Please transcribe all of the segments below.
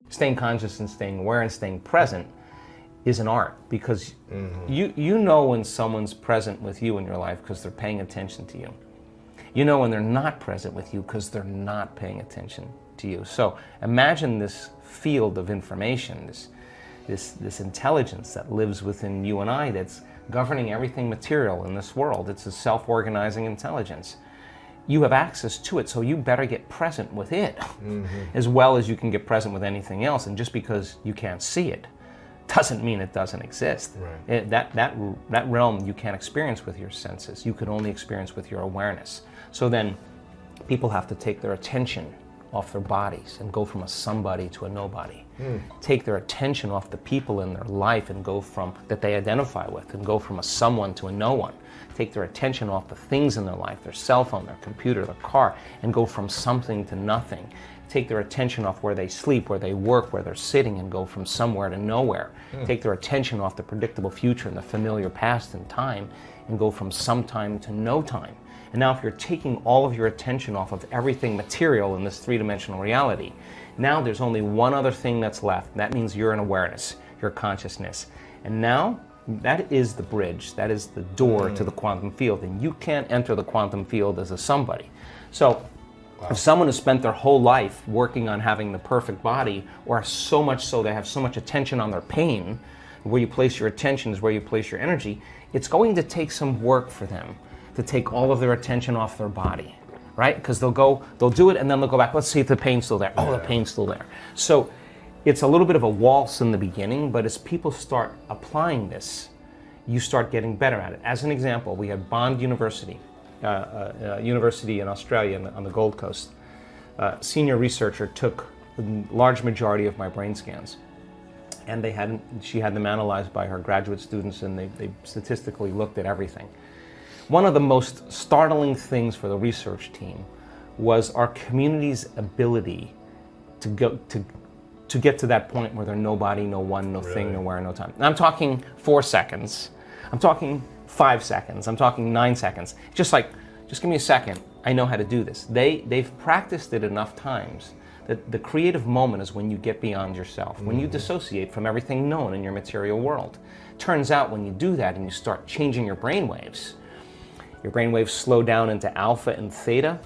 staying conscious and staying aware and staying present is an art, because you know when someone's present with you in your life because they're paying attention to you. You know when they're not present with you because they're not paying attention to you. So imagine this field of information, this intelligence that lives within you and I, that's governing everything material in this world. It's a self-organizing intelligence. You have access to it, so you better get present with it as well as you can get present with anything else. And just because you can't see it doesn't mean it doesn't exist. Right. That realm you can't experience with your senses. You can only experience with your awareness. So then people have to take their attention off their bodies and go from a somebody to a nobody. Take their attention off the people in their life and go from that they identify with and go from a someone to a no one. Take their attention off the things in their life, their cell phone, their computer, their car, and go from something to nothing. Take their attention off where they sleep, where they work, where they're sitting, and go from somewhere to nowhere. Take their attention off the predictable future and the familiar past and time, and go from some time to no time. And now if you're taking all of your attention off of everything material in this three-dimensional reality, now there's only one other thing that's left. That means you're in awareness, your consciousness. And now that is the bridge, that is the door to the quantum field, and you can't enter the quantum field as a somebody. So if someone has spent their whole life working on having the perfect body, or so much so they have so much attention on their pain, where you place your attention is where you place your energy, it's going to take some work for them to take all of their attention off their body, right? Because they'll do it and then they'll go back, let's see if the pain's still there. Oh, the pain's still there. So it's a little bit of a waltz in the beginning, but as people start applying this, you start getting better at it. As an example, we had Bond University, university in Australia on the Gold Coast. Senior researcher took a large majority of my brain scans, and she had them analyzed by her graduate students, and they statistically looked at everything. One of the most startling things for the research team was our community's ability to get to that point where they're nobody, no one, no thing, nowhere, no time. And I'm talking 4 seconds. I'm talking 5 seconds. I'm talking 9 seconds. Just give me a second. I know how to do this. They've practiced it enough times that the creative moment is when you get beyond yourself, when you dissociate from everything known in your material world. Turns out when you do that and you start changing your brainwaves slow down into alpha and theta,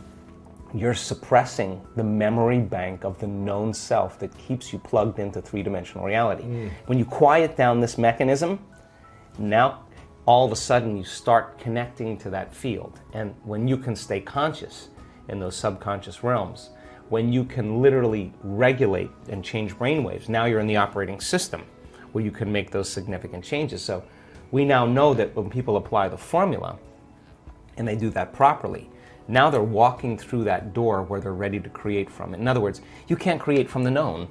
you're suppressing the memory bank of the known self that keeps you plugged into three-dimensional reality. When you quiet down this mechanism, now all of a sudden you start connecting to that field. And when you can stay conscious in those subconscious realms, when you can literally regulate and change brainwaves, now you're in the operating system where you can make those significant changes. So we now know that when people apply the formula and they do that properly, now they're walking through that door where they're ready to create from it. In other words, you can't create from the known.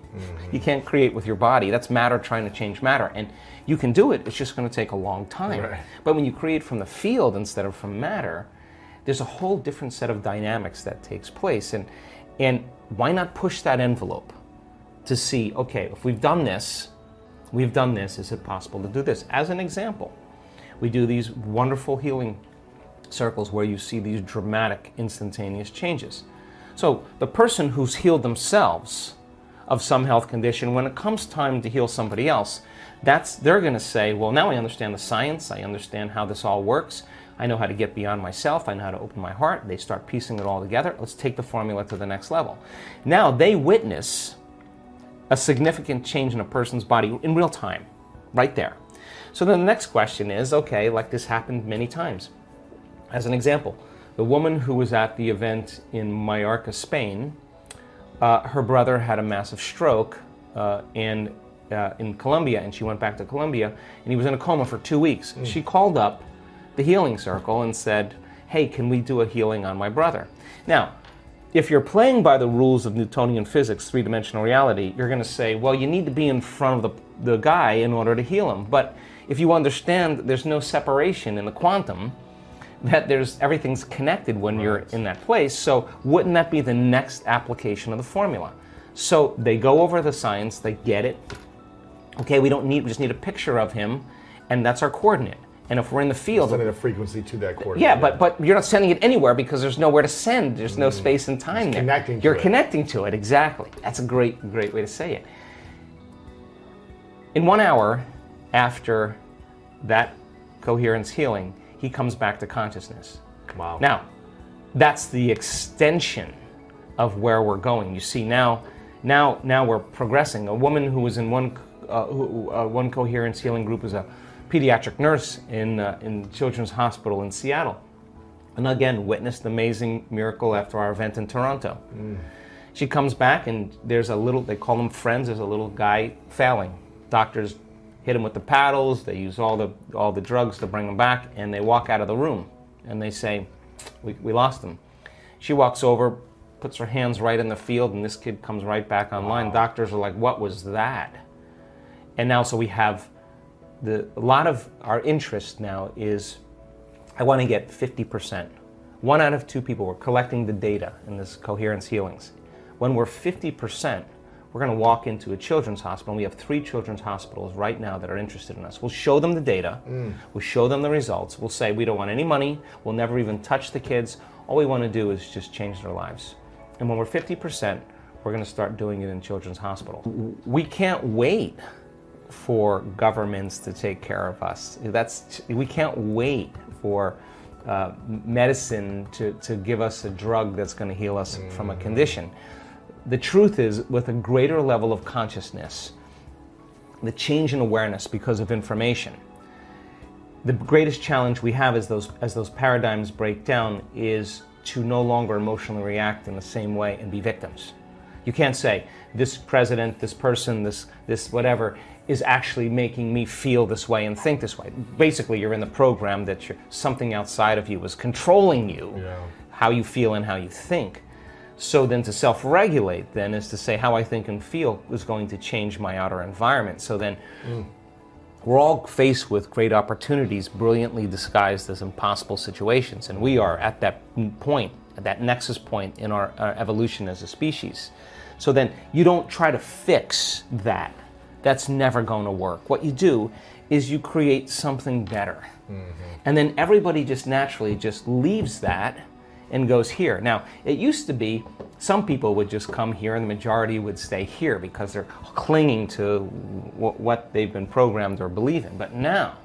You can't create with your body. That's matter trying to change matter. And you can do it, it's just going to take a long time. Right. But when you create from the field instead of from matter, there's a whole different set of dynamics that takes place. And why not push that envelope to see, okay, if we've done this, is it possible to do this? As an example, we do these wonderful healing circles where you see these dramatic, instantaneous changes. So the person who's healed themselves of some health condition, when it comes time to heal somebody else, they're going to say, well, now I understand the science, I understand how this all works, I know how to get beyond myself, I know how to open my heart. They start piecing it all together. Let's take the formula to the next level. Now they witness a significant change in a person's body in real time, right there. So then the next question is, okay, like this happened many times. As an example, the woman who was at the event in Mallorca, Spain, her brother had a massive stroke in Colombia, and she went back to Colombia, and he was in a coma for 2 weeks. She called up the healing circle and said, hey, can we do a healing on my brother? Now, if you're playing by the rules of Newtonian physics, three-dimensional reality, you're going to say, well, you need to be in front of the guy in order to heal him. But if you understand there's no separation in the quantum, that everything's connected when you're in that place, so wouldn't that be the next application of the formula? So they go over the science, they get it. Okay, we just need a picture of him, and that's our coordinate. And if we're in the field, sending a frequency to that coordinate. Yeah, but you're not sending it anywhere because there's nowhere to send. There's no space and time there. Connecting to You're it. connecting to it, exactly. That's a great way to say it. In 1 hour after that coherence healing, he comes back to consciousness. Wow. Now, that's the extension of where we're going. You see, now we're progressing. A woman who was in one coherence healing group is a pediatric nurse in Children's Hospital in Seattle, and again witnessed an amazing miracle after our event in Toronto. She comes back, and there's a little, they call them friends, there's a little guy failing. Doctors hit him with the paddles, they use all the drugs to bring him back, and they walk out of the room, and they say, we lost him. She walks over, puts her hands right in the field, and this kid comes right back online. Wow. Doctors are like, what was that? And now, so we have a lot of our interest now is, I want to get 50%. 1 out of 2 people, we're collecting the data in this coherence healings. When we're 50%, we're going to walk into a children's hospital, and we have 3 children's hospitals right now that are interested in us. We'll show them the data, we'll show them the results, we'll say we don't want any money, we'll never even touch the kids, all we want to do is just change their lives. And when we're 50%, we're going to start doing it in children's hospitals. We can't wait for governments to take care of us. We can't wait for medicine to give us a drug that's going to heal us from a condition. The truth is, with a greater level of consciousness, the change in awareness because of information, the greatest challenge we have as those paradigms break down is to no longer emotionally react in the same way and be victims. You can't say, this president, this person, this whatever, is actually making me feel this way and think this way. Basically, you're in the program that something outside of you is controlling you, how you feel and how you think. So then to self-regulate then is to say how I think and feel is going to change my outer environment. So then we're all faced with great opportunities brilliantly disguised as impossible situations. And we are at that point, at that nexus point in our evolution as a species. So then you don't try to fix that. That's never going to work. What you do is you create something better. And then everybody just naturally just leaves that and goes here. Now, it used to be some people would just come here and the majority would stay here because they're clinging to what they've been programmed or believe in. But now,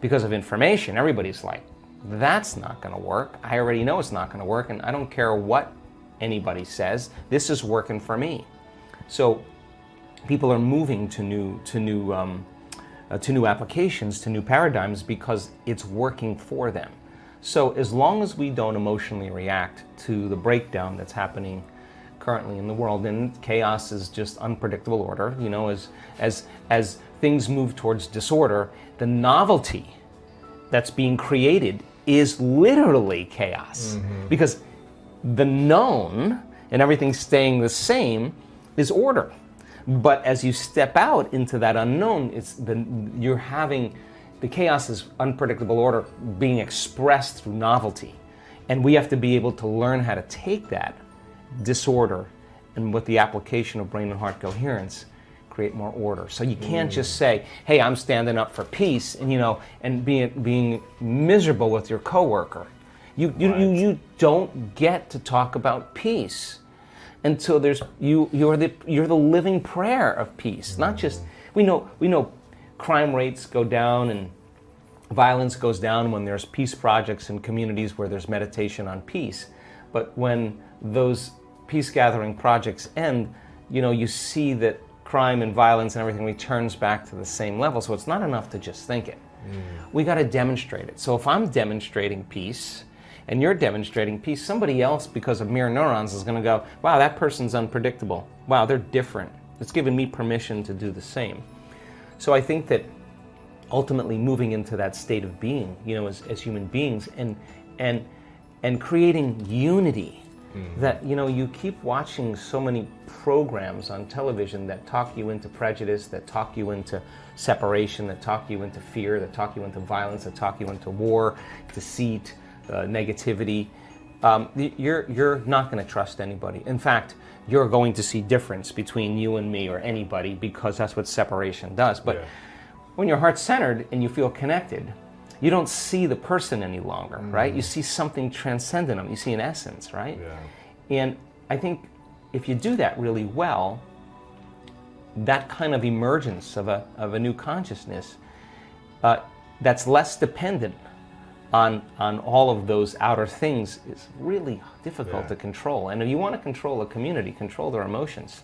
because of information, everybody's like, that's not going to work. I already know it's not going to work, and I don't care what anybody says. This is working for me. So people are moving to new applications, to new paradigms because it's working for them. So as long as we don't emotionally react to the breakdown that's happening currently in the world, and chaos is just unpredictable order, you know, as things move towards disorder, the novelty that's being created is literally chaos. Because the known and everything staying the same is order. But as you step out into that unknown, you're having the chaos is unpredictable order being expressed through novelty. And we have to be able to learn how to take that disorder and with the application of brain and heart coherence, create more order. So you can't just say, hey, I'm standing up for peace, and and being miserable with your coworker. You don't get to talk about peace until you're the living prayer of peace. Not just we know crime rates go down and violence goes down when there's peace projects in communities where there's meditation on peace. But when those peace gathering projects end, you see that crime and violence and everything returns back to the same level. So it's not enough to just think it. We got to demonstrate it. So if I'm demonstrating peace and you're demonstrating peace, somebody else, because of mirror neurons, is going to go, wow, that person's unpredictable. Wow, they're different. It's given me permission to do the same. So I think that ultimately moving into that state of being, as human beings, and creating unity, that, you keep watching so many programs on television that talk you into prejudice, that talk you into separation, that talk you into fear, that talk you into violence, that talk you into war, deceit, negativity. You're not going to trust anybody. In fact, you're going to see difference between you and me or anybody, because that's what separation does. But when you're heart-centered and you feel connected, you don't see the person any longer, right? You see something transcendent. You see an essence, right? And I think if you do that really well, that kind of emergence of a new consciousness that's less dependent on all of those outer things is really difficult to control. And if you want to control a community, control their emotions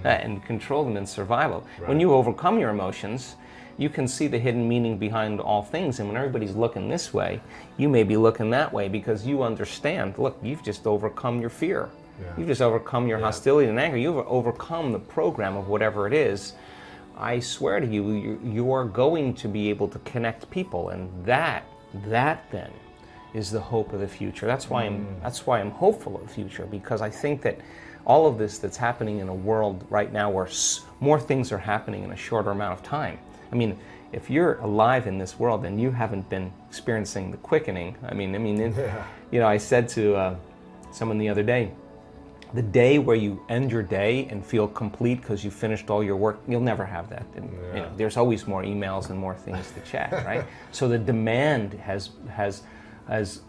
and control them in survival. Right. When you overcome your emotions, you can see the hidden meaning behind all things. And when everybody's looking this way, you may be looking that way because you understand, look, you've just overcome your fear. Yeah. You've just overcome your hostility and anger. You've overcome the program of whatever it is. I swear to you, you are going to be able to connect people, and that then is the hope of the future. That's why I'm hopeful of the future, because I think that all of this that's happening in a world right now where more things are happening in a shorter amount of time. I mean, if you're alive in this world and you haven't been experiencing the quickening, I said to someone the other day, the day where you end your day and feel complete because you finished all your work, you'll never have that. And, there's always more emails and more things to check, right? So the demand has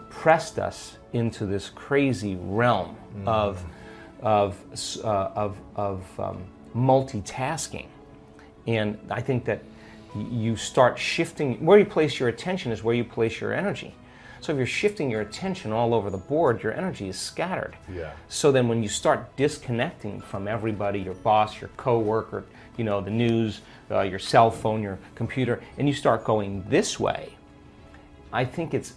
pressed us into this crazy realm of multitasking, and I think that you start shifting. Where you place your attention is where you place your energy. So if you're shifting your attention all over the board, your energy is scattered. Yeah. So then when you start disconnecting from everybody, your boss, your coworker, the news, your cell phone, your computer, and you start going this way, I think it's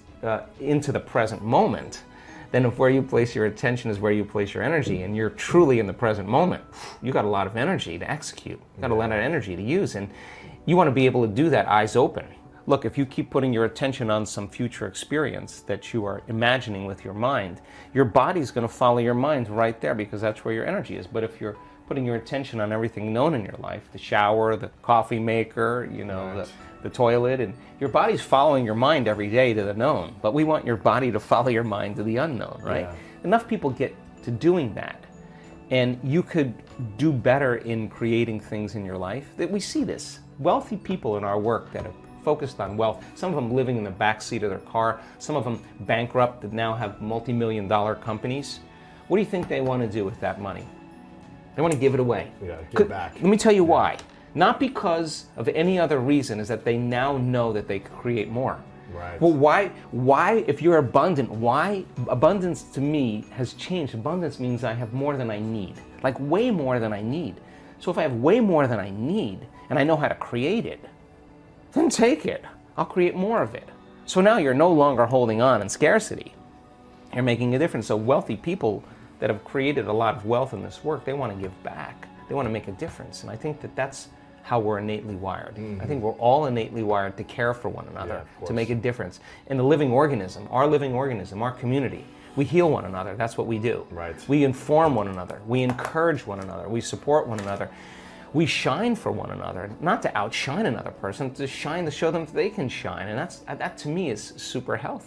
into the present moment. Then if where you place your attention is where you place your energy, and you're truly in the present moment, you got a lot of energy to execute. You got a lot of energy to use, and you want to be able to do that eyes open. Look, if you keep putting your attention on some future experience that you are imagining with your mind, your body's going to follow your mind right there because that's where your energy is. But if you're putting your attention on everything known in your life, the shower, the coffee maker, the toilet, and your body's following your mind every day to the known. But we want your body to follow your mind to the unknown, right? Yeah. Enough people get to doing that. And you could do better in creating things in your life. That we see this. Wealthy people in our work that have focused on wealth, some of them living in the backseat of their car, some of them bankrupt that now have multi-million-dollar companies. What do you think they want to do with that money? They want to give it away. Yeah, give back. Let me tell you why. Not because of any other reason, is that they now know that they could create more. Right. Well, why, if you're abundant, why? Abundance to me has changed. Abundance means I have more than I need, like way more than I need. So if I have way more than I need, and I know how to create it, then take it. I'll create more of it. So now you're no longer holding on in scarcity. You're making a difference. So wealthy people that have created a lot of wealth in this work, they want to give back. They want to make a difference. And I think that that's how we're innately wired. I think we're all innately wired to care for one another, to make a difference. In the living organism, our community, we heal one another. That's what we do. Right. We inform one another. We encourage one another. We support one another. We shine for one another, not to outshine another person, to shine to show them that they can shine. And that to me is super healthy.